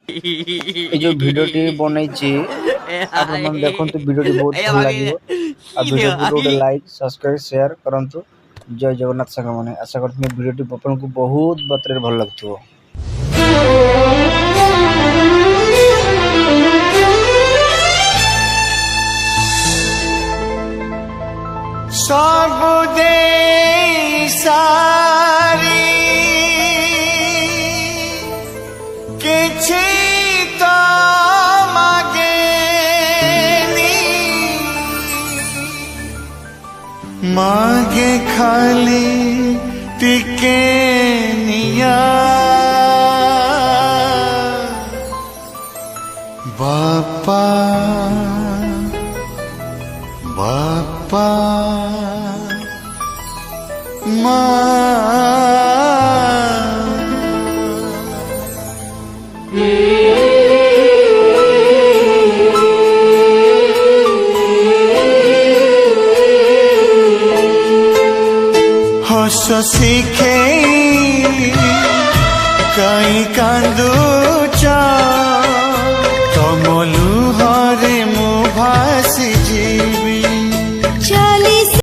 এই যে ভিডিওটি বনাইছি ଆପଣ ମାନେ ଦେଖନ୍ତୁ ଭିଡିଓଟି ବହୁତ ଭଲ ଲାଗିବ ଆଉ ଭିଡିଓକୁ ଗୋଟେ ଲାଇକ୍ ସବସ୍କ୍ରାଇବ ସେୟାର କରନ୍ତୁ। ଜୟ ଜଗନ୍ନାଥ ସାଙ୍ଗମାନେ, ଆଶା କରୁଥିଲି ଭିଡିଓଟି ଆପଣଙ୍କୁ ବହୁତ ମାତ୍ରାରେ ଭଲ ଲାଗୁଥିବ। सब दे सारी किछि तो मागेनी मागे खाली टिके निया बापा बापा हस शिखे कई कांदू